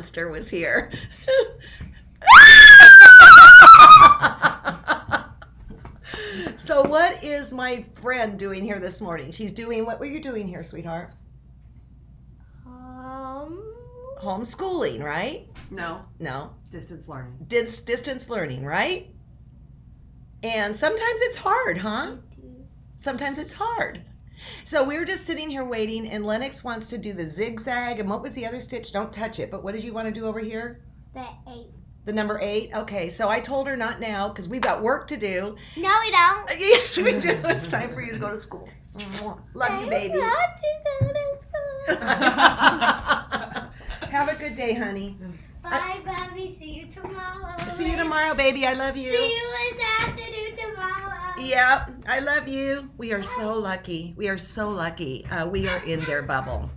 monster was here. So what is my friend doing here this morning? She's doing, what were you doing here, sweetheart? Homeschooling, right? No. No. Distance learning. Distance learning, right? And sometimes it's hard, huh? Sometimes it's hard. So we were just sitting here waiting, and Lennox wants to do the zigzag. And what was the other stitch? Don't touch it. But what did you want to do over here? The 8. The number 8? Okay, so I told her not now because we've got work to do. No, we don't. Yes, we do. It's time for you to go to school. Love you, baby. I want to go to school. Have a good day, honey. Bye, Bobby. See you tomorrow. See you tomorrow, baby. I love you. See you in the afternoon tomorrow. Yep, I love you. We are so lucky. We are so lucky. We are in their bubble.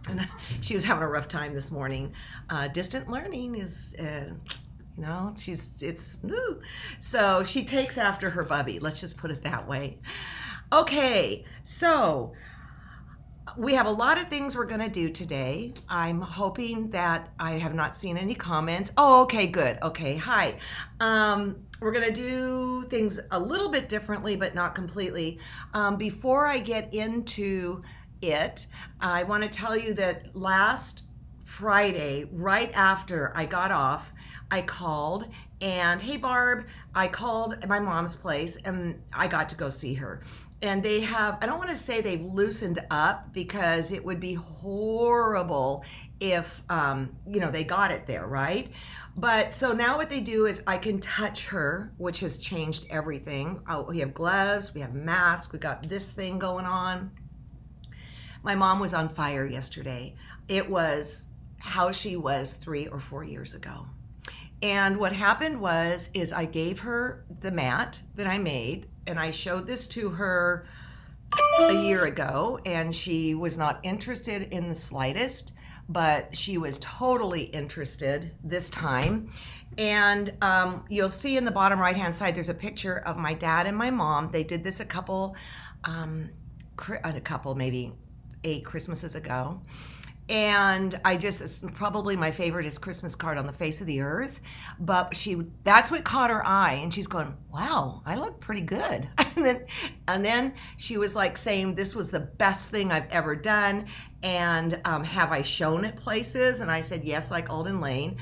And she was having a rough time this morning. Distant learning is, so she takes after her bubby. Let's just put it that way. Okay, so we have a lot of things we're going to do today. I'm hoping that I have not seen any comments. Oh, okay, good. Okay, hi. We're going to do things a little bit differently, but not completely. Before I get into it, I want to tell you that last Friday, right after I got off, I called and, hey, Barb, I called at my mom's place and I got to go see her. And they have, I don't want to say they've loosened up because it would be horrible if, they got it there, right? But so now what they do is I can touch her, which has changed everything. Oh, we have gloves, we have masks, we got this thing going on. My mom was on fire yesterday. It was how she was 3 or 4 years ago. And what happened is I gave her the mat that I made, and I showed this to her a year ago, and she was not interested in the slightest, but she was totally interested this time. And you'll see in the bottom right-hand side, there's a picture of my dad and my mom. They did this a couple, maybe 8 Christmases ago. And it's probably my favoriteest Christmas card on the face of the earth. But that's what caught her eye. And she's going, wow, I look pretty good. And then she was like saying, this was the best thing I've ever done. And have I shown it places? And I said, yes, like Alden Lane.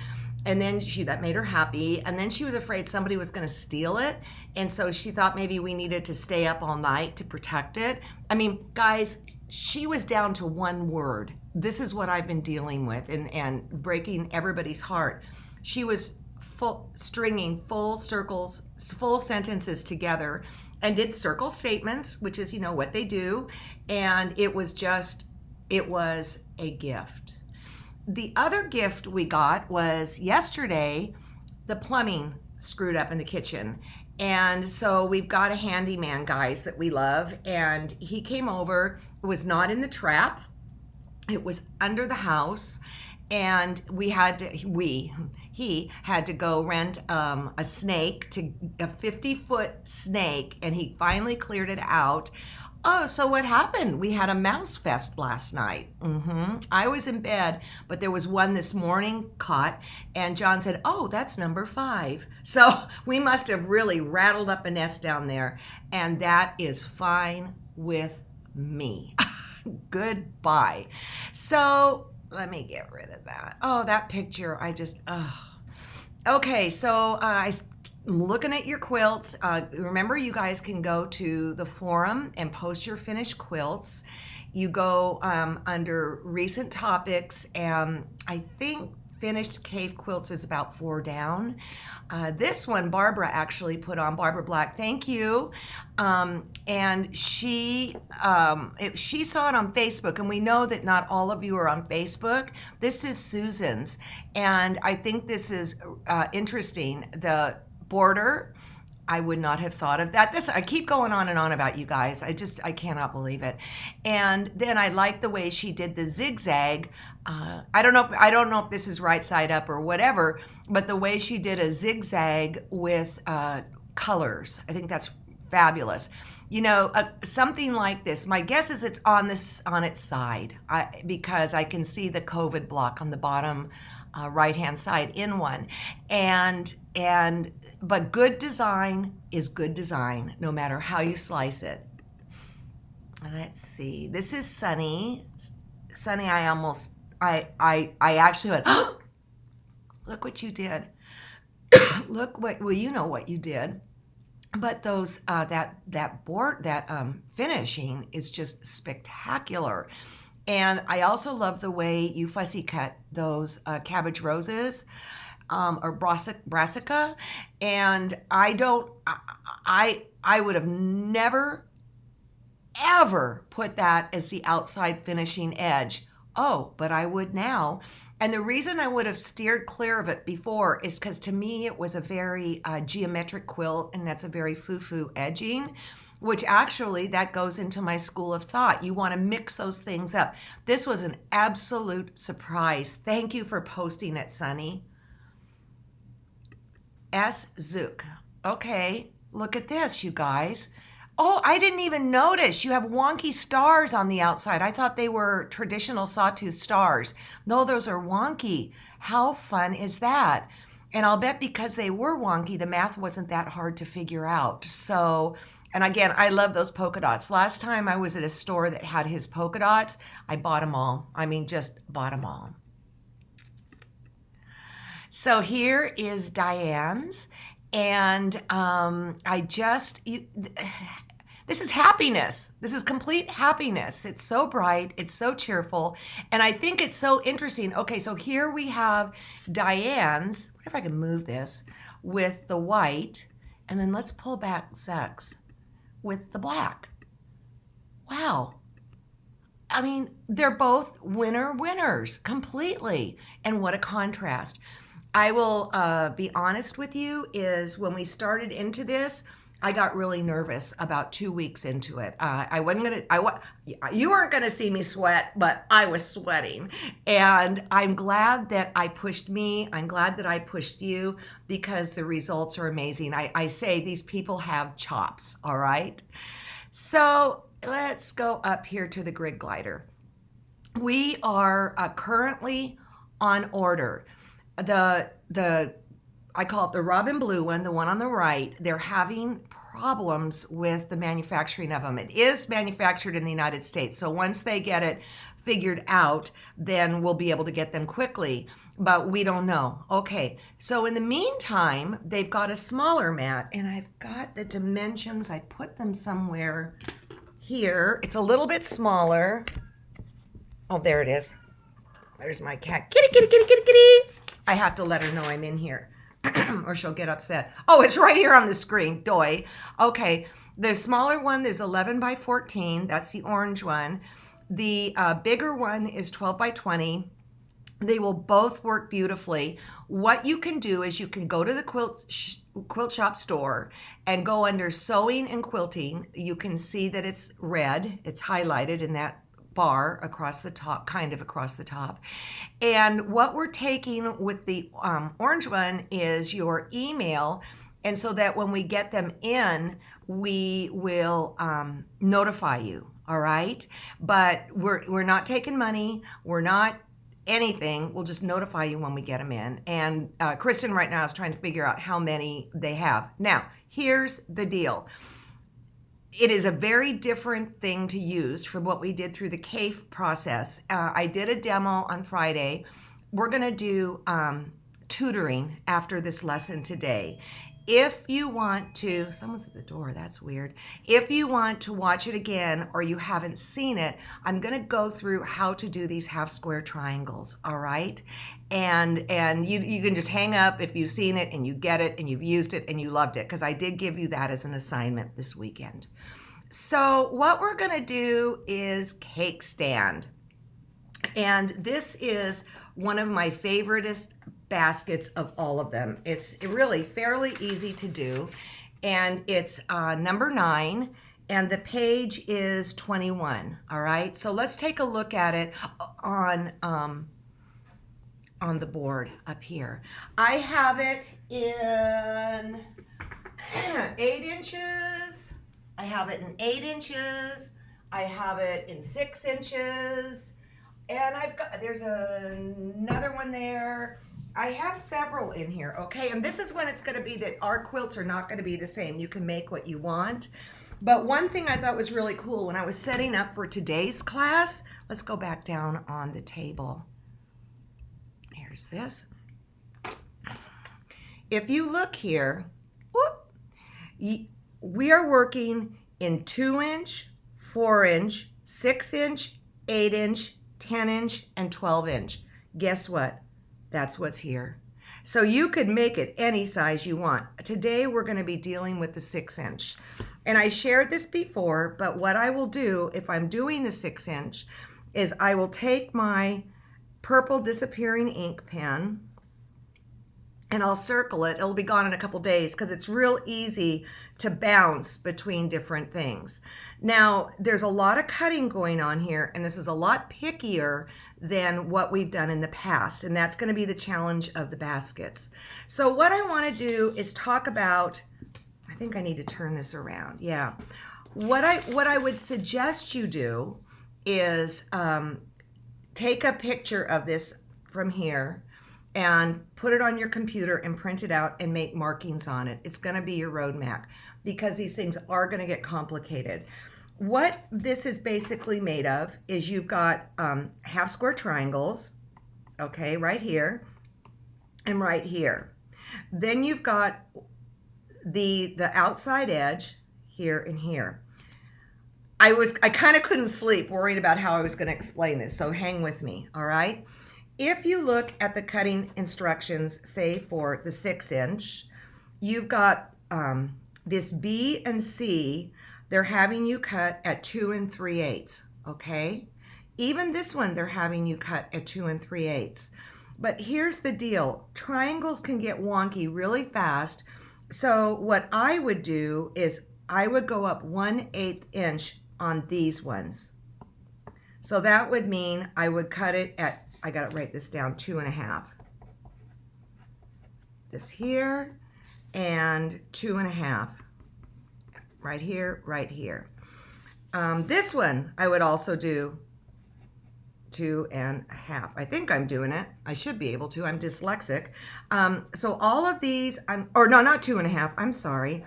And then that made her happy. And then she was afraid somebody was going to steal it. And so she thought maybe we needed to stay up all night to protect it. I mean, guys, she was down to one word. This is what I've been dealing with and breaking everybody's heart. She was stringing full circles, full sentences together and did circle statements, which is, what they do. And it was a gift. The other gift we got was yesterday, the plumbing screwed up in the kitchen. And so we've got a handyman, guys, that we love. And he came over. It was not in the trap. It was under the house. And he had to go rent a 50-foot snake. And he finally cleared it out. Oh, so what happened? We had a mouse fest last night. I was in bed, but there was one this morning caught, and John said, oh, that's number 5. So we must have really rattled up a nest down there, and that is fine with me. Goodbye. So let me get rid of that. Oh, that picture, Okay, so I'm looking at your quilts. Remember, you guys can go to the forum and post your finished quilts. You go under recent topics, and I think finished cave quilts is about 4 down. This one, Barbara actually put on, Barbara Black, thank you. And she saw it on Facebook, and we know that not all of you are on Facebook. This is Susan's, and I think this is interesting. The border, I would not have thought of that. I keep going on and on about you guys. I cannot believe it. And then I like the way she did the zigzag. I don't know if this is right side up or whatever, but the way she did a zigzag with colors, I think that's fabulous. Something like this, my guess is it's on its side, because I can see the COVID block on the bottom right hand side in one. But good design is good design, no matter how you slice it. Let's see. This is Sunny. Sunny, I actually went, oh, look what you did. Look what, well, you know what you did. But those that board that finishing is just spectacular. And I also love the way you fussy cut those cabbage roses or brassica. And I would have never ever put that as the outside finishing edge. Oh, but I would now. And the reason I would have steered clear of it before is because to me it was a very geometric quilt, and that's a very foo-foo edging, which actually that goes into my school of thought. You want to mix those things up. This was an absolute surprise. Thank you for posting it, Sunny. S. Zook. Okay, look at this, you guys. Oh, I didn't even notice. You have wonky stars on the outside. I thought they were traditional sawtooth stars. No, those are wonky. How fun is that? And I'll bet because they were wonky, the math wasn't that hard to figure out. So, and again, I love those polka dots. Last time I was at a store that had his polka dots, I bought them all. I mean, just bought them all. So here is Diane's. And this is happiness. This is complete happiness. It's so bright. It's so cheerful. And I think it's so interesting. Okay, so here we have Diane's, what if I can move this, with the white. And then let's pull back Zach's with the black. Wow. I mean, they're both winners completely. And what a contrast. I will be honest with you, is when we started into this, I got really nervous about 2 weeks into it. You weren't gonna see me sweat, but I was sweating. And I'm glad that I pushed me. I'm glad that I pushed you, because the results are amazing. I say these people have chops, all right? So let's go up here to the grid glider. We are currently on order. I call it the Robin Blue one, the one on the right. They're having problems with the manufacturing of them. It is manufactured in the United States, so once they get it figured out, then we'll be able to get them quickly, but we don't know. Okay, so in the meantime, they've got a smaller mat, and I've got the dimensions. I put them somewhere here. It's a little bit smaller. Oh, there it is. There's my cat. Kitty, kitty, kitty, kitty, kitty. I have to let her know I'm in here or she'll get upset. Oh, it's right here on the screen. Doy. Okay, the smaller one is 11 by 14. That's the orange one. The bigger one is 12 by 20. They will both work beautifully. What you can do is you can go to the quilt shop store and go under sewing and quilting. You can see that it's red. It's highlighted in that bar across the top, kind of across the top. And what we're taking with the orange one is your email, and so that when we get them in, we will notify you, all right? But we're not taking money, we're not anything, we'll just notify you when we get them in. And Kristen right now is trying to figure out how many they have. Now, here's the deal. It is a very different thing to use from what we did through the CAFE process. I did a demo on Friday. We're going to do tutoring after this lesson today. If you want to, someone's at the door, that's weird. If you want to watch it again or you haven't seen it, I'm going to go through how to do these half square triangles, all right? And you can just hang up if you've seen it and you get it and you've used it and you loved it, because I did give you that as an assignment this weekend. So what we're going to do is cake stand. And this is one of my favoriteest baskets of all of them. It's really fairly easy to do, and it's number 9, and the page is 21. All right, so let's take a look at it on the board up here. I have it in 8 inches. I have it in 8 inches. I have it in 6 inches. And there's another one there. I have several in here, okay? And this is when it's going to be that our quilts are not going to be the same. You can make what you want. But one thing I thought was really cool when I was setting up for today's class, let's go back down on the table. Here's this. If you look here, whoop, we are working in 2-inch, 4-inch, 6-inch, 8-inch, 10-inch, and 12-inch. Guess what? That's what's here. So you could make it any size you want. Today we're going to be dealing with the 6-inch. And I shared this before, but what I will do if I'm doing the 6-inch is I will take my purple disappearing ink pen and I'll circle it. It'll be gone in a couple days because it's real easy to bounce between different things. Now, there's a lot of cutting going on here, and this is a lot pickier than what we've done in the past, and that's going to be the challenge of the baskets. So what I want to do is talk about, I think I need to turn this around. Yeah. What I would suggest you do is take a picture of this from here and put it on your computer and print it out and make markings on it. It's going to be your roadmap because these things are going to get complicated. What this is basically made of is you've got half square triangles, okay, right here and right here. Then you've got the outside edge here and here. I kind of couldn't sleep worried about how I was going to explain this, so hang with me, all right? If you look at the cutting instructions, say for the 6-inch, you've got this B and C, they're having you cut at 2 3/8, okay? Even this one, they're having you cut at 2 3/8. But here's the deal, triangles can get wonky really fast, so what I would do is I would go up 1/8 inch on these ones. So that would mean I would cut it at, I got to write this down, 2.5. This here and 2.5. Right here, right here. This one I would also do 2.5. I think I'm doing it. I should be able to. I'm dyslexic. So all of these, or no, not 2.5. I'm sorry.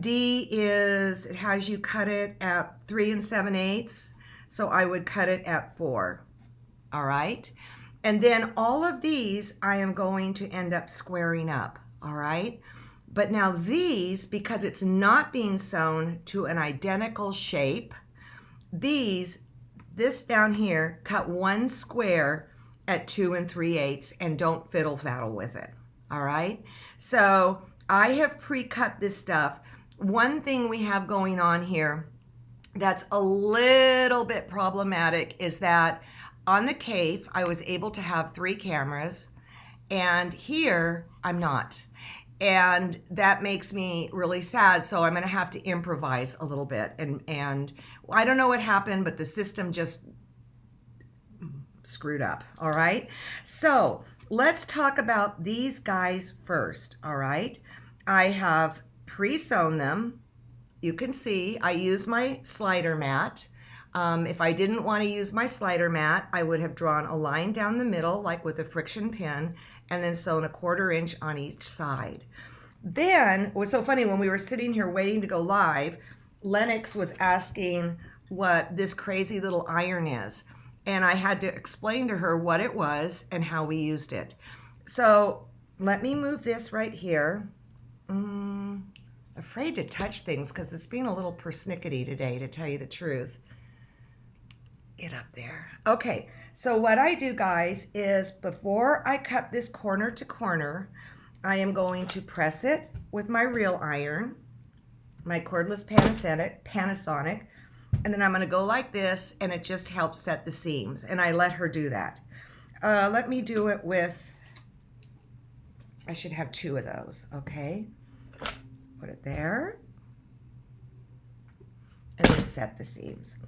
D is, it has you cut it at 3 7/8. So I would cut it at 4. All right. And then all of these I am going to end up squaring up. All right. But now these, because it's not being sewn to an identical shape, this down here, cut 1 square at 2 3/8 and don't fiddle faddle with it. All right. So I have pre-cut this stuff. One thing we have going on here that's a little bit problematic is that on the cave, I was able to have 3 cameras, and here I'm not. And that makes me really sad, so I'm going to have to improvise a little bit. And I don't know what happened, but the system just screwed up, all right? So let's talk about these guys first, all right? I have pre-sewn them. You can see I use my slider mat. If I didn't want to use my slider mat, I would have drawn a line down the middle, like with a friction pin, and then sewn a 1/4 inch on each side. Then, it was so funny, when we were sitting here waiting to go live, Lennox was asking what this crazy little iron is. And I had to explain to her what it was and how we used it. So let me move this right here. Afraid to touch things because it's being a little persnickety today, to tell you the truth. Get up there. Okay, so what I do, guys, is before I cut this corner to corner, I am going to press it with my real iron, my cordless Panasonic, and then I'm going to go like this, and it just helps set the seams, and I let her do that. Let me do it with, I should have 2 of those, okay? Put it there, and then set the seams.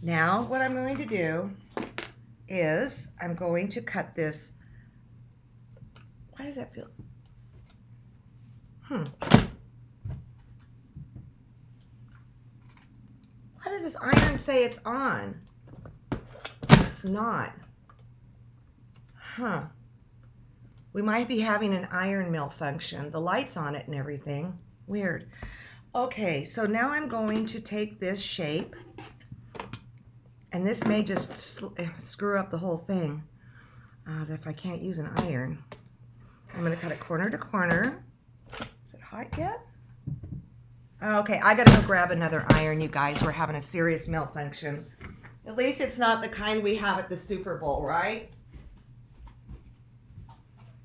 Now what I'm going to do is I'm going to cut this. Why does that feel? Why does this iron say it's on? It's not. huh. We might be having an iron malfunction. The light's on it and everything. Weird. Okay, so now I'm going to take this shape, and this may just screw up the whole thing if I can't use an iron. I'm going to cut it corner to corner. Is it hot yet? Okay, I got to go grab another iron, you guys. We're having a serious malfunction. At least it's not the kind we have at the Super Bowl, right?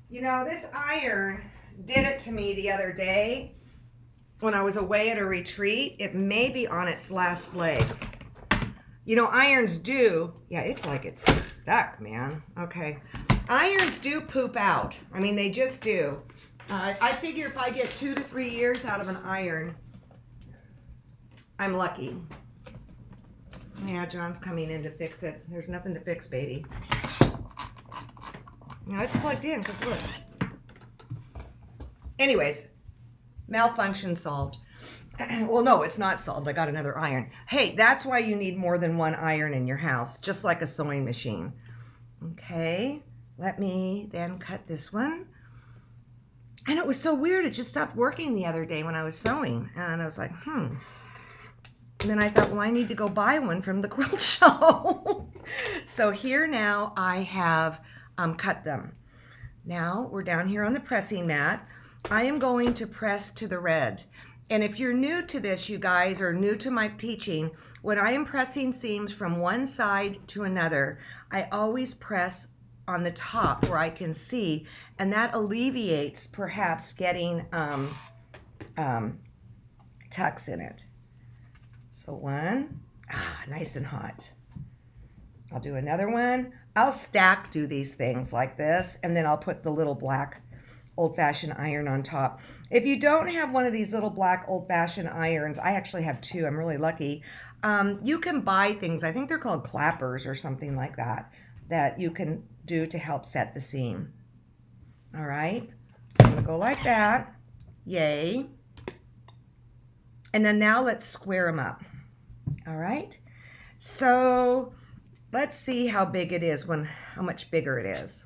You know, this iron did it to me the other day when I was away at a retreat. It may be on its last legs. You know, irons do, yeah, it's like it's stuck, man. Okay. Irons do poop out. I mean, they just do. I figure if I get 2 to 3 years out of an iron, I'm lucky. Yeah, John's coming in to fix it. There's nothing to fix, baby. Now it's plugged in, because look. Anyways, malfunction solved. Well, no, it's not solved. I got another iron. Hey, that's why you need more than one iron in your house, just like a sewing machine. Okay, let me then cut this one. And it was so weird. It just stopped working the other day when I was sewing. And I was like, And then I thought, well, I need to go buy one from the quilt show. So here now I have cut them. Now we're down here on the pressing mat. I am going to press to the red. And if you're new to this, you guys, or new to my teaching, when I am pressing seams from one side to another, I always press on the top where I can see, and that alleviates perhaps getting tucks in it. So one, nice and hot. I'll do another one. I'll do these things like this, and then I'll put the little black old-fashioned iron on top. If you don't have one of these little black old-fashioned irons, I actually have two, I'm really lucky. You can buy things, I think they're called clappers or something like that, that you can do to help set the seam. All right, so I'm gonna go like that, yay. And then now let's square them up. All right, so let's see how big it is, how much bigger it is.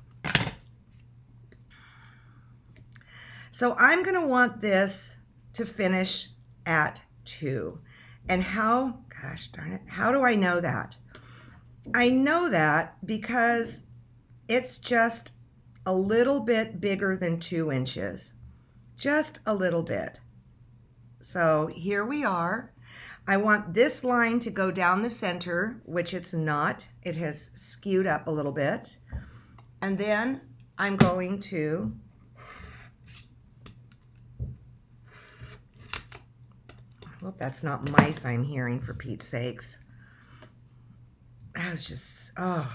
So I'm going to want this to finish at 2. And gosh darn it, how do I know that? I know that because it's just a little bit bigger than 2 inches. Just a little bit. So here we are. I want this line to go down the center, which it's not. It has skewed up a little bit. And then I'm going to I hope that's not mice I'm hearing, for Pete's sakes. That was just, oh,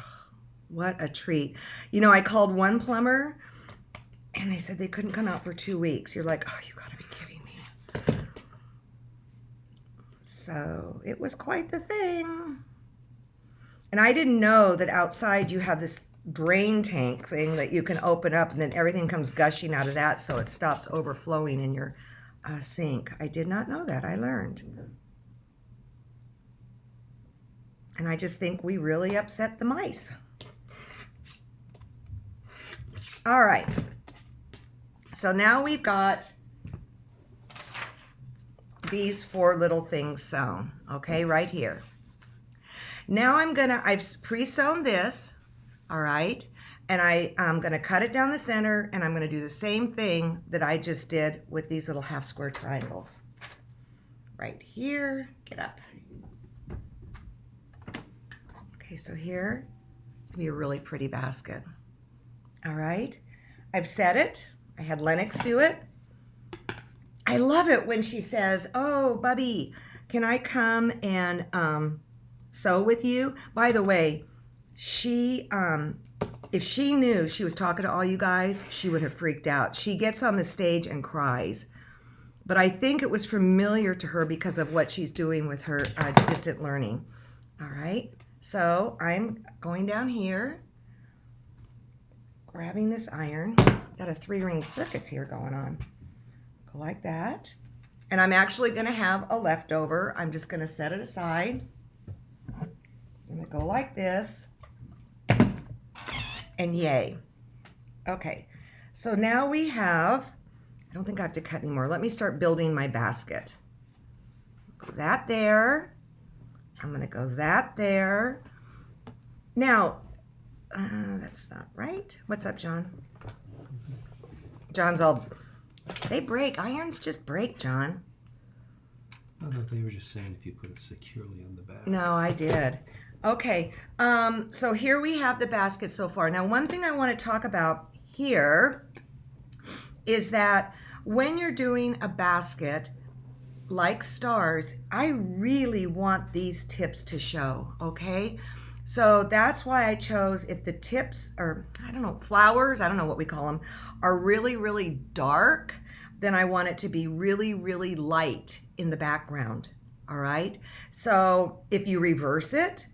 what a treat. You know, I called one plumber and they said they couldn't come out for 2 weeks. You're like, oh, you gotta be kidding me. So it was quite the thing. And I didn't know that outside you have this drain tank thing that you can open up and then everything comes gushing out of that, so it stops overflowing in your sink. I did not know that. I learned. And I just think we really upset the mice. All right. So now we've got these 4 little things sewn, okay, right here. Now I've pre-sewn this, all right, and I'm gonna cut it down the center, and I'm gonna do the same thing that I just did with these little half square triangles. Right here, get up. Okay, so here, it's gonna be a really pretty basket. All right, I've set it. I had Lennox do it. I love it when she says, oh, Bubby, can I come and sew with you? By the way, she, if she knew she was talking to all you guys, she would have freaked out. She gets on the stage and cries. But I think it was familiar to her because of what she's doing with her distant learning. All right, so I'm going down here, grabbing this iron. Got a 3-ring circus here going on. Go like that. And I'm actually going to have a leftover. I'm just going to set it aside. I'm going to go like this. And yay. Okay, so now we have, I don't think I have to cut anymore. Let me start building my basket. Go that there. I'm going to go that there. Now, that's not right. What's up, John? John's all, they break. Irons just break, John. I thought they were just saying if you put it securely on the back. No, I did. Okay, so here we have the basket so far. Now, one thing I want to talk about here is that when you're doing a basket like stars, I really want these tips to show, okay? So that's why I chose, if the tips or, I don't know, flowers, I don't know what we call them, are really, really dark, then I want it to be really, really light in the background, all right? So if you reverse it,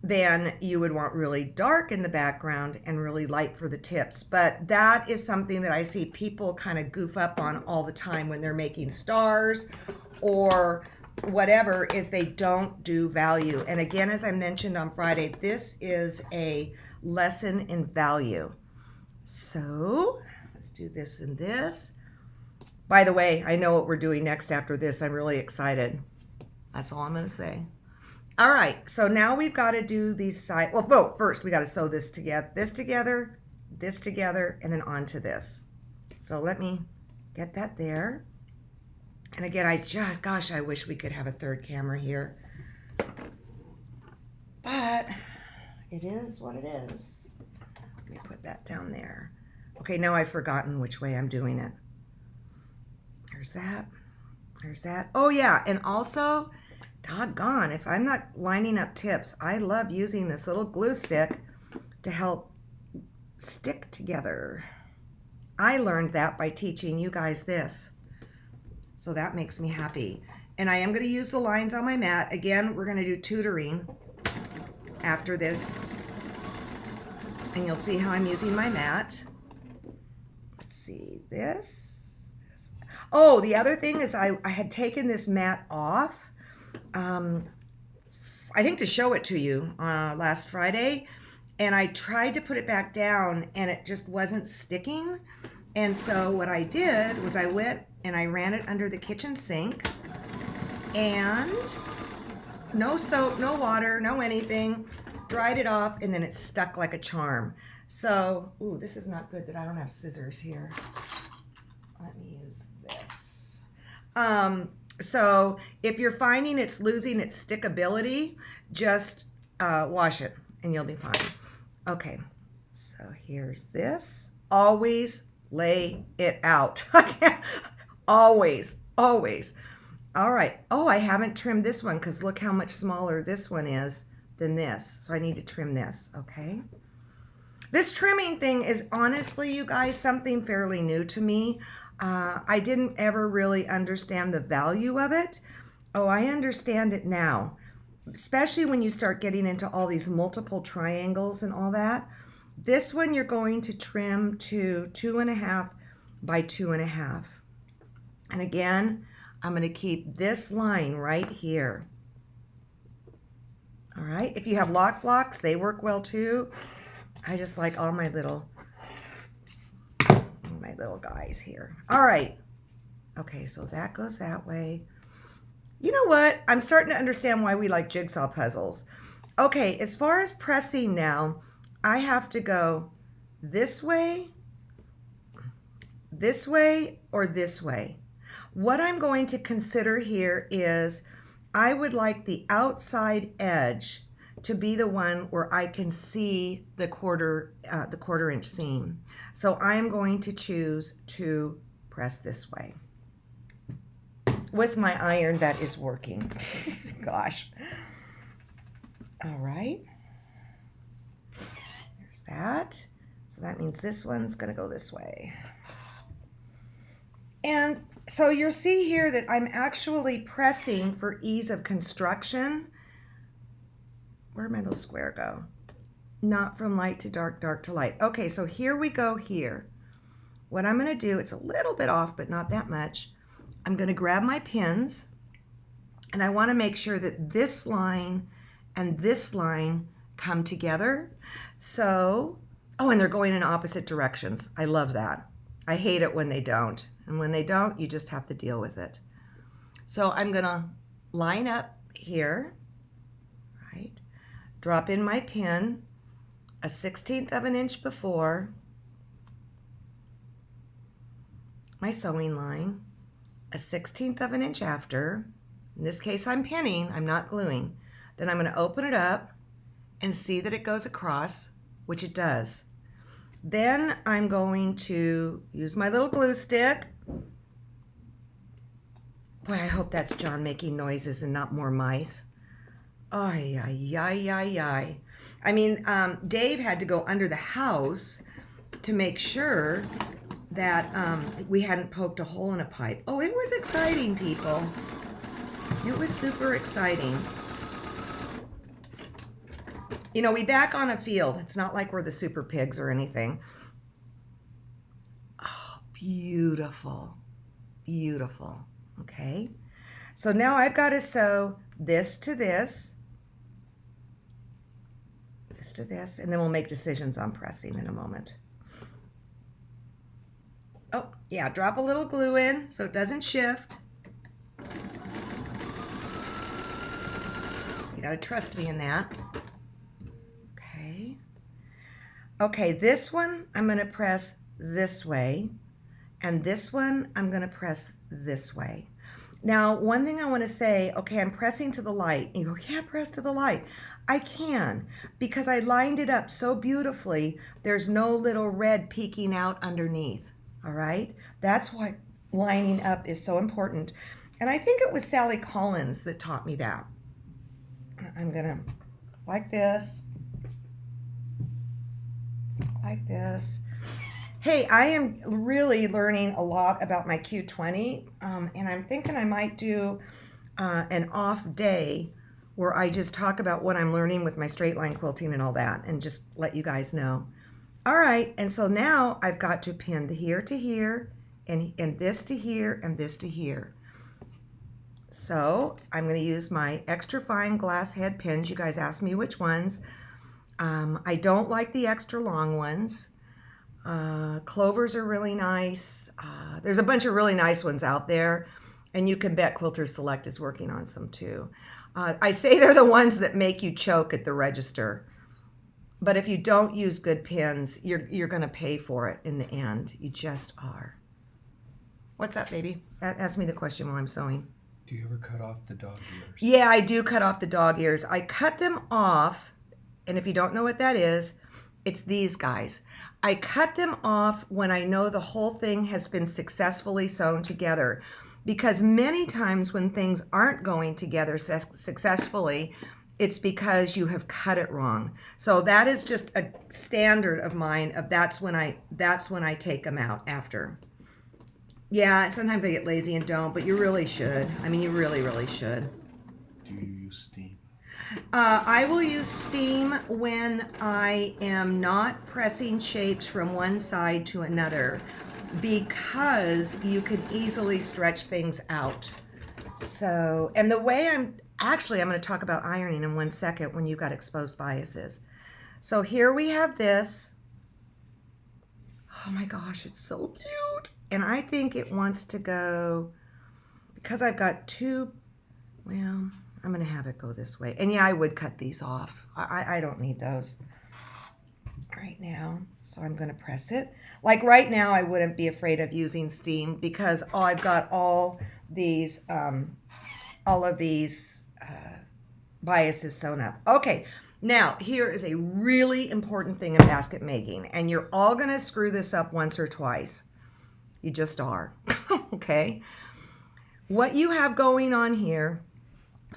then you would want really dark in the background and really light for the tips. But that is something that I see people kind of goof up on all the time when they're making stars or whatever, is they don't do value. And again, as I mentioned on Friday, this is a lesson in value. So let's do this and this. By the way, I know what we're doing next after this. I'm really excited. That's all I'm going to say. All right, so now we've got to do these side. Well, no, first we got to sew this together, this together, and then onto this. So let me get that there. And again, gosh, I wish we could have a third camera here. But it is what it is. Let me put that down there. Okay, now I've forgotten which way I'm doing it. There's that. There's that. Oh, yeah, and also, doggone, if I'm not lining up tips, I love using this little glue stick to help stick together. I learned that by teaching you guys this. So that makes me happy. And I am going to use the lines on my mat. Again, we're going to do tutoring after this. And you'll see how I'm using my mat. Let's see, this. Oh, the other thing is I had taken this mat off. I think to show it to you last Friday, and I tried to put it back down and it just wasn't sticking. And so what I did was I went and I ran it under the kitchen sink, and no soap, no water, no anything, dried it off, and then it stuck like a charm. So, ooh, this is not good that I don't have scissors here. Let me use this. So if you're finding it's losing its stickability, just wash it and you'll be fine. Okay, so here's this. Always lay it out. Always, always. All right. Oh, I haven't trimmed this one because look how much smaller this one is than this. So I need to trim this, okay? This trimming thing is honestly, you guys, something fairly new to me. I didn't ever really understand the value of it. Oh, I understand it now, especially when you start getting into all these multiple triangles and all that. This one you're going to trim to 2.5 by 2.5. And again, I'm going to keep this line right here. All right, if you have lock blocks, they work well too. I just like all my little guys here. All right. Okay, so that goes that way. You know what? I'm starting to understand why we like jigsaw puzzles. Okay, as far as pressing now, I have to go this way, or this way. What I'm going to consider here is I would like the outside edge to be the one where I can see the quarter inch seam. So I'm going to choose to press this way with my iron that is working. Gosh. All right. There's that. So that means this one's going to go this way. And so you'll see here that I'm actually pressing for ease of construction. Where'd my little square go? Not from light to dark, dark to light. Okay, so here we go here. What I'm going to do, it's a little bit off, but not that much. I'm going to grab my pins, and I want to make sure that this line and this line come together. So, Oh, and they're going in opposite directions. I love that. I hate it when they don't. And when they don't, you just have to deal with it. So I'm going to line up here, right? Drop in my pin a 1/16 of an inch before my sewing line, a 1/16 of an inch after. In this case, I'm pinning, I'm not gluing. Then I'm going to open it up and see that it goes across, which it does. Then I'm going to use my little glue stick. Boy, I hope that's John making noises and not more mice. Ay, ay, ay, ay, ay. I mean, Dave had to go under the house to make sure that we hadn't poked a hole in a pipe. Oh, it was exciting, people. It was super exciting. You know, we back on a field. It's not like we're the super pigs or anything. Oh, beautiful. Beautiful. Okay. So now I've got to sew this to this, this to this, and then we'll make decisions on pressing in a moment. Oh, yeah, drop a little glue in so it doesn't shift. You gotta trust me in that. Okay. Okay, this one I'm gonna press this way, and this one I'm gonna press this way. Now, one thing I want to say, okay, I'm pressing to the light. You go, can't press to the light. I can, because I lined it up so beautifully, there's no little red peeking out underneath, all right? That's why lining up is so important. And I think it was Sally Collins that taught me that. I'm gonna, like this, like this. Hey, I am really learning a lot about my Q20, and I'm thinking I might do an off day where I just talk about what I'm learning with my straight line quilting and all that, and just let you guys know. All right, and so now I've got to pin the here to here, and this to here, and this to here. So I'm going to use my extra fine glass head pins. You guys asked me which ones. I don't like the extra long ones. Clovers are really nice. There's a bunch of really nice ones out there, and you can bet Quilter Select is working on some too. I say they're the ones that make you choke at the register, but if you don't use good pins, you're going to pay for it in the end. You just are. What's up, baby? Ask me the question while I'm sewing. Do you ever cut off the dog ears? Yeah, I do cut off the dog ears. I cut them off, and if you don't know what that is, it's these guys. I cut them off when I know the whole thing has been successfully sewn together, because many times when things aren't going together successfully, it's because you have cut it wrong. So that is just a standard of mine. That's when I take them out after. Yeah, sometimes I get lazy and don't, but you really should. I mean, you really, really should. Do you use steam? I will use steam when I am not pressing shapes from one side to another, because you can easily stretch things out. So, and the way I'm going to talk about ironing in 1 second when you've got exposed biases. So here we have this. Oh my gosh, it's so cute. And I think it wants to go, because I've got two, well, I'm going to have it go this way. And yeah, I would cut these off. I don't need those right now. So I'm going to press it. Like right now, I wouldn't be afraid of using steam, because I've got all of these biases sewn up. Okay, now here is a really important thing in basket making, and you're all going to screw this up once or twice. You just are. Okay? What you have going on here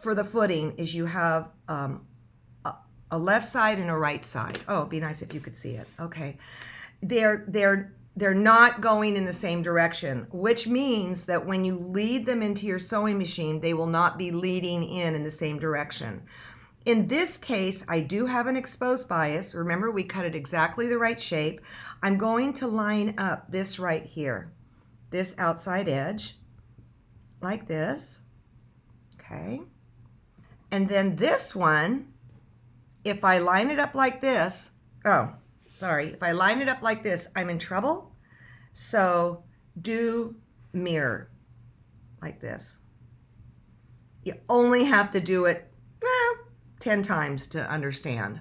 for the footing is you have a left side and a right side. Oh, it'd be nice if you could see it. Okay. They're not going in the same direction, which means that when you lead them into your sewing machine, they will not be leading in the same direction. In this case, I do have an exposed bias. Remember, we cut it exactly the right shape. I'm going to line up this right here, this outside edge, like this, okay? And then this one, if I line it up like this, oh, sorry, if I line it up like this, I'm in trouble. So do mirror like this. You only have to do it 10 times to understand.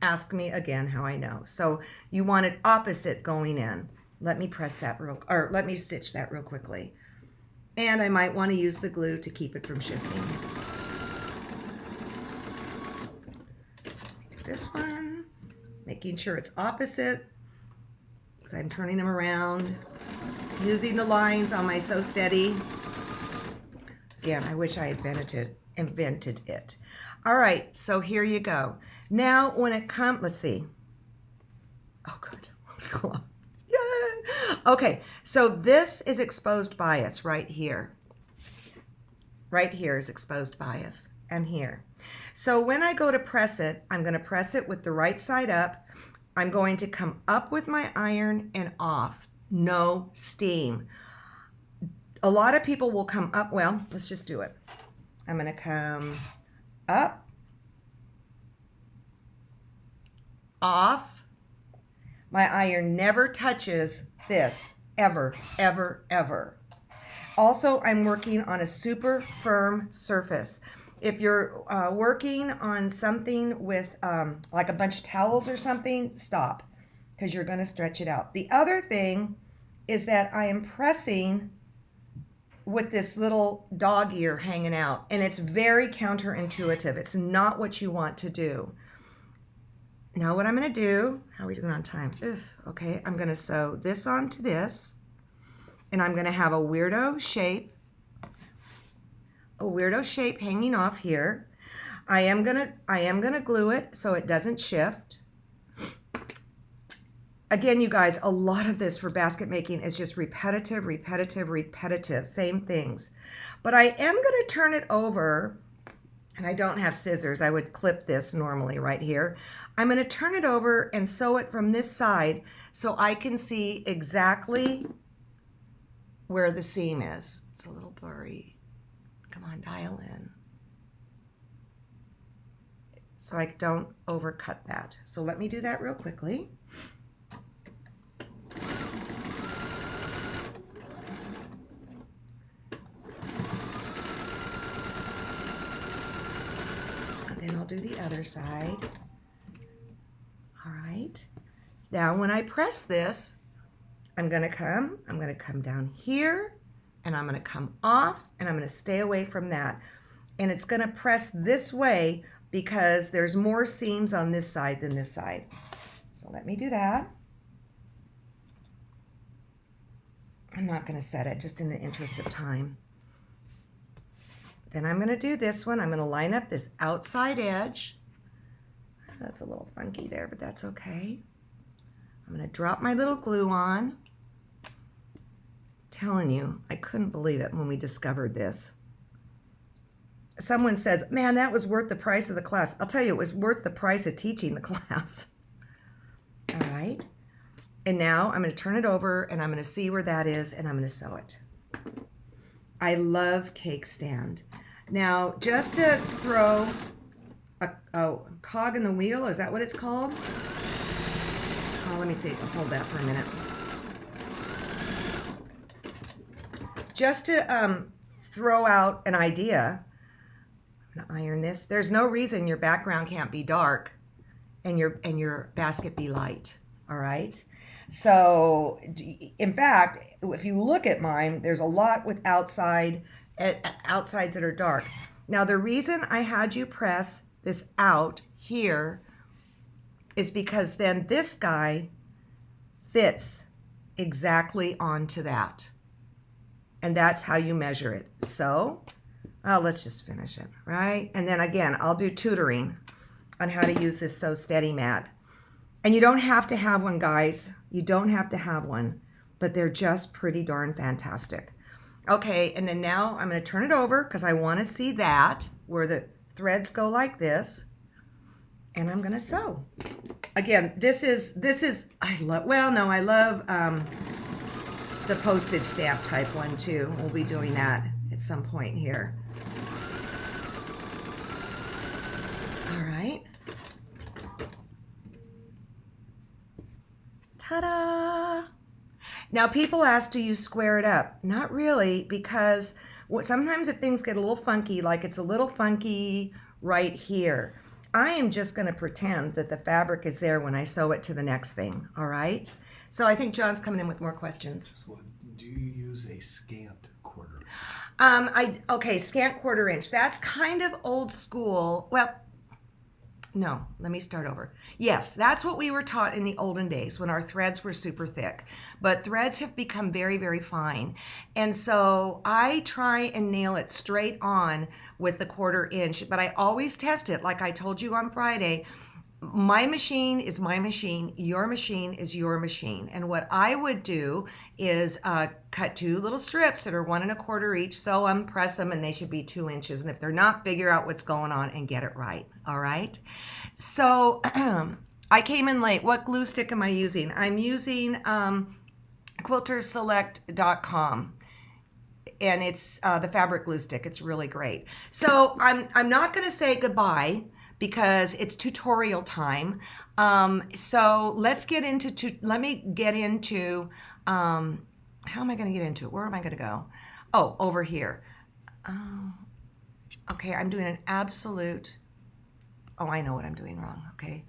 Ask me again how I know. So you want it opposite going in. Let me press that or let me stitch that real quickly. And I might want to use the glue to keep it from shifting. Do this one, making sure it's opposite because I'm turning them around, using the lines on my Sew Steady. Again, I wish I had invented it. All right, so here you go. Now when it comes, let's see. Oh, good. Yay! Okay, so this is exposed bias right here. Right here is exposed bias, and here. So when I go to press it, I'm going to press it with the right side up. I'm going to come up with my iron and off. No steam. A lot of people will come up. Well, let's just do it. I'm going to come up, off. My iron never touches this, ever, ever, ever. Also, I'm working on a super firm surface. If you're working on something with like a bunch of towels or something, stop, because you're going to stretch it out. The other thing is that I am pressing with this little dog ear hanging out, and it's very counterintuitive. It's not what you want to do. Now what I'm going to do, how are we doing on time? Okay, I'm going to sew this onto this, and I'm going to have a weirdo shape hanging off here. I am gonna glue it so it doesn't shift. Again, you guys, a lot of this for basket making is just repetitive, same things. But I am gonna turn it over, and I don't have scissors. I would clip this normally right here. I'm gonna turn it over and sew it from this side so I can see exactly where the seam is. It's a little blurry. Come on, dial in. So I don't overcut that. So let me do that real quickly. And then I'll do the other side. All right. Now when I press this, I'm gonna come down here, and I'm gonna come off, and I'm gonna stay away from that. And it's gonna press this way because there's more seams on this side than this side. So let me do that. I'm not gonna set it, just in the interest of time. Then I'm gonna do this one. I'm gonna line up this outside edge. That's a little funky there, but that's okay. I'm gonna drop my little glue on. Telling you, I couldn't believe it when we discovered this. Someone says, man, that was worth the price of the class. I'll tell you, it was worth the price of teaching the class. All right. And now I'm going to turn it over, and I'm going to see where that is, and I'm going to sew it. I love cake stand. Now, just to throw a cog in the wheel, is that what it's called? Oh, let me see. I'll hold that for a minute. Just to throw out an idea, I'm gonna iron this. There's no reason your background can't be dark and your basket be light, all right? So, in fact, if you look at mine, there's a lot with outsides that are dark. Now, the reason I had you press this out here is because then this guy fits exactly onto that. And that's how you measure it. So, let's just finish it, right? And then again, I'll do tutoring on how to use this Sew Steady mat. And you don't have to have one, guys. You don't have to have one, but they're just pretty darn fantastic. Okay, and then now I'm going to turn it over because I want to see that, where the threads go like this. And I'm going to sew. Again, this is, I love the postage stamp type one too. We'll be doing that at some point here. All right. Ta-da! Now people ask, do you square it up? Not really, because sometimes if things get a little funky, like it's a little funky right here, I am just going to pretend that the fabric is there when I sew it to the next thing, all right? So I think John's coming in with more questions. So do you use a scant quarter? Okay, scant quarter inch. That's kind of old school. Well, no, let me start over. Yes, that's what we were taught in the olden days when our threads were super thick. But threads have become very, very fine. And so I try and nail it straight on with the quarter inch, but I always test it. Like I told you on Friday, my machine is my machine, your machine is your machine. And what I would do is cut 2 little strips that are 1 1/4 each, sew them, press them, and they should be 2 inches. And if they're not, figure out what's going on and get it right. All right. So I came in late. What glue stick am I using? I'm using quilterselect.com. And it's the fabric glue stick. It's really great. So I'm not going to say goodbye because it's tutorial time. So let's get into, let me get into, how am I going to get into it? Where am I going to go? Oh, over here. Okay, I'm doing an absolute, oh, I know what I'm doing wrong, okay?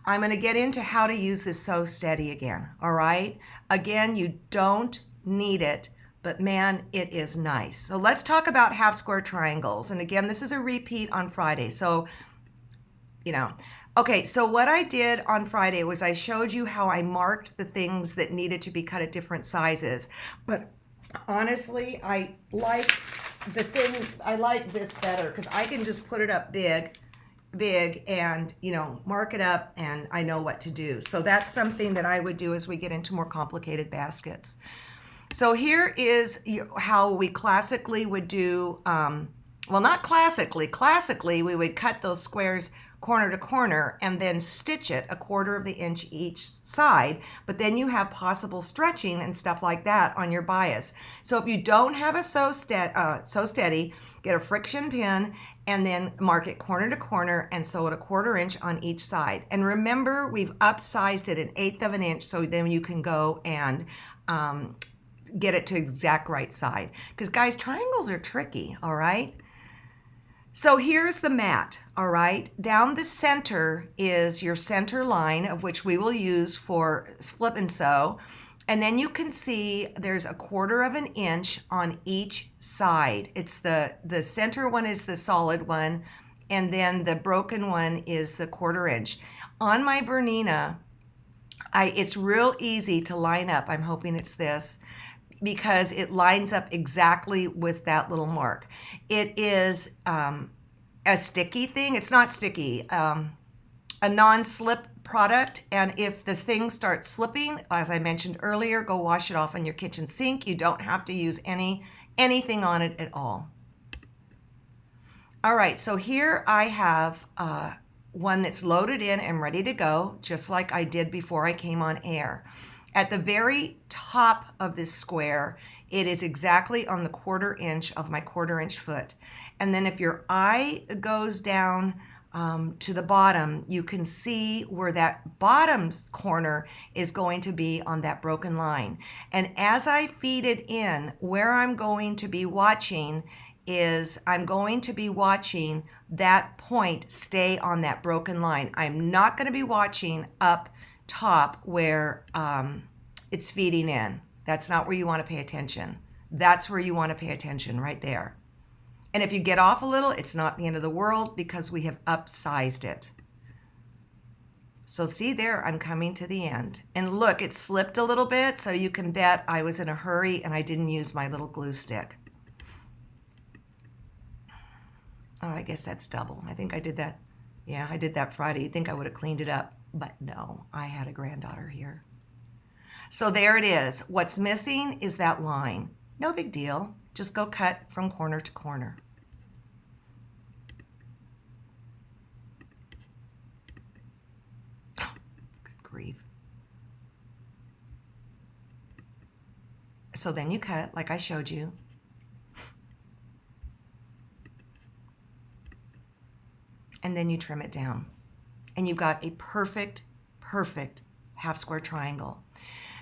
I'm going to get into how to use this Sew Steady again, all right? Again, you don't need it, but man, it is nice. So let's talk about half square triangles. And again, this is a repeat on Friday. So, you know, okay, so what I did on Friday was I showed you how I marked the things that needed to be cut at different sizes. But honestly, I like this better because I can just put it up big and, you know, mark it up and I know what to do. So that's something that I would do as we get into more complicated baskets. So here is how we classically would do, well, not classically. Classically, we would cut those squares corner to corner and then stitch it 1/4 inch each side, but then you have possible stretching and stuff like that on your bias. So if you don't have a Sew Steady, get a friction pin and then mark it corner to corner and sew it 1/4 inch on each side. And remember, we've upsized it 1/8 inch so then you can go and get it to exact right side. Because guys, triangles are tricky, all right? So here's the mat, all right? Down the center is your center line, of which we will use for flip and sew. And then you can see there's 1/4 inch on each side. It's the center one is the solid one, and then the broken one is the 1/4 inch. On my Bernina, it's real easy to line up. I'm hoping it's this, because it lines up exactly with that little mark. It is a sticky thing. It's not sticky, a non-slip product. And if the thing starts slipping, as I mentioned earlier, go wash it off in your kitchen sink. You don't have to use anything on it at all. All right, so here I have one that's loaded in and ready to go, just like I did before I came on air. At the very top of this square, it is exactly on the 1/4 inch of my 1/4 inch foot. And then if your eye goes down to the bottom, you can see where that bottom corner is going to be on that broken line. And as I feed it in, where I'm going to be watching is I'm going to be watching that point stay on that broken line. I'm not going to be watching up top where it's feeding in. That's not where you want to pay attention. That's where you want to pay attention, right there. And if you get off a little, it's not the end of the world because we have upsized it. So see there, I'm coming to the end. And look, it slipped a little bit, so you can bet I was in a hurry and I didn't use my little glue stick. Oh, I guess that's double. I think I did that. Yeah, I did that Friday. You'd think I would have cleaned it up, but no, I had a granddaughter here. So there it is. What's missing is that line. No big deal. Just go cut from corner to corner. Oh, good grief. So then you cut like I showed you. And then you trim it down. And you've got a perfect half square triangle.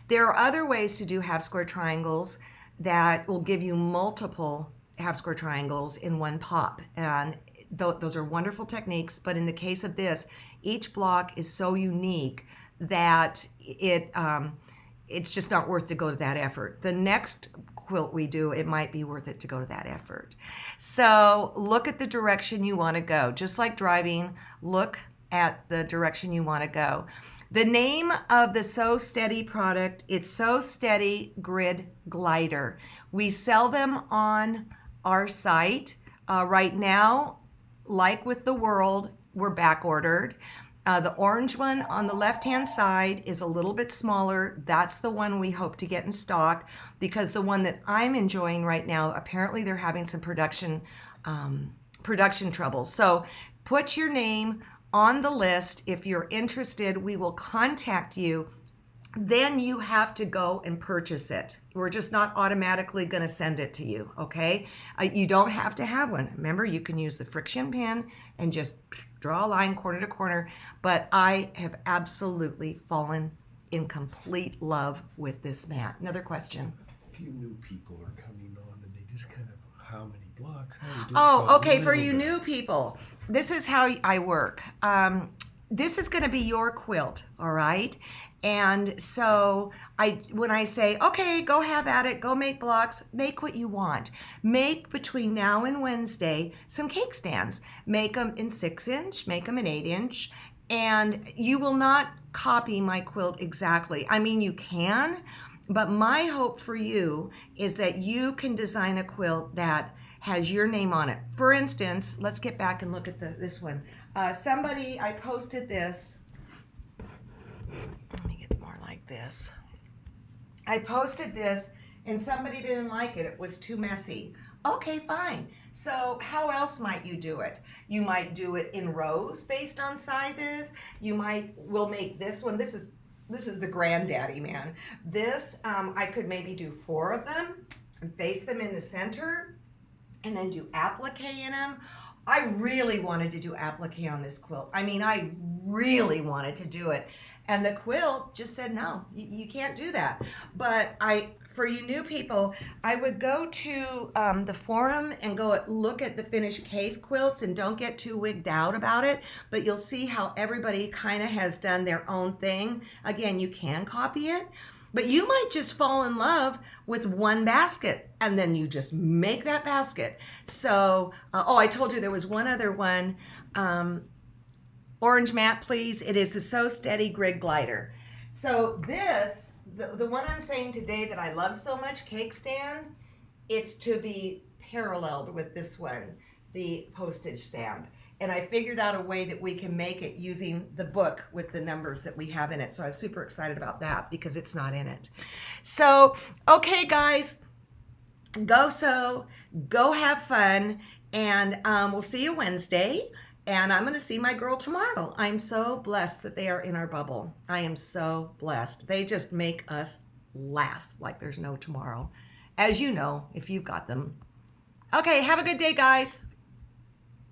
There are other ways to do half square triangles that will give you multiple half square triangles in one pop. And those are wonderful techniques, but in the case of this, each block is so unique that it's just not worth to go to that effort. The next quilt we do, it might be worth it to go to that effort. So look at the direction you want to go. Just like driving, look at the direction you want to go. The name of the So Steady product, it's So Steady Grid Glider. We sell them on our site. Right now, like with the World, we're back ordered. The orange one on the left-hand side is a little bit smaller. That's the one we hope to get in stock, because the one that I'm enjoying right now, apparently they're having some production troubles. So put your name on the list. If you're interested, we will contact you. Then you have to go and purchase it. We're just not automatically going to send it to you, okay? You don't have to have one. Remember, you can use the friction pen and just draw a line corner to corner. But I have absolutely fallen in complete love with this mat. Another question. A few new people are coming on and they just kind of, how many blocks? How are you doing? Oh, So okay, a for little you bit. new people, this is how I work. This is going to be your quilt, all right? And so when I say, okay, go have at it, go make blocks, make what you want. Make between now and Wednesday some cake stands. Make them in 6-inch, make them in 8-inch, and you will not copy my quilt exactly. I mean, you can, but my hope for you is that you can design a quilt that has your name on it. For instance, let's get back and look at this one. I posted this. Let me get more like this. I posted this and somebody didn't like it. It was too messy. Okay, fine. So how else might you do it? You might do it in rows based on sizes. We'll make this one. This is the granddaddy, man. This, I could maybe do 4 of them and face them in the center and then do applique in them. I really wanted to do applique on this quilt. I mean, I really wanted to do it. And the quilt just said, no, you can't do that. But for you new people, I would go to the forum and go look at the finished cave quilts, and don't get too wigged out about it. But you'll see how everybody kind of has done their own thing. Again, you can copy it, but you might just fall in love with one basket, and then you just make that basket. So, I told you there was one other one. Orange mat, please. It is the So Steady Grid Glider. So this, the one I'm saying today that I love so much, cake stand, it's to be paralleled with this one, the postage stamp. And I figured out a way that we can make it using the book with the numbers that we have in it. So I was super excited about that because it's not in it. So, okay, guys, go have fun, and we'll see you Wednesday. And I'm going to see my girl tomorrow. I'm so blessed that they are in our bubble. I am so blessed. They just make us laugh like there's no tomorrow, as you know, if you've got them. Okay, have a good day, guys.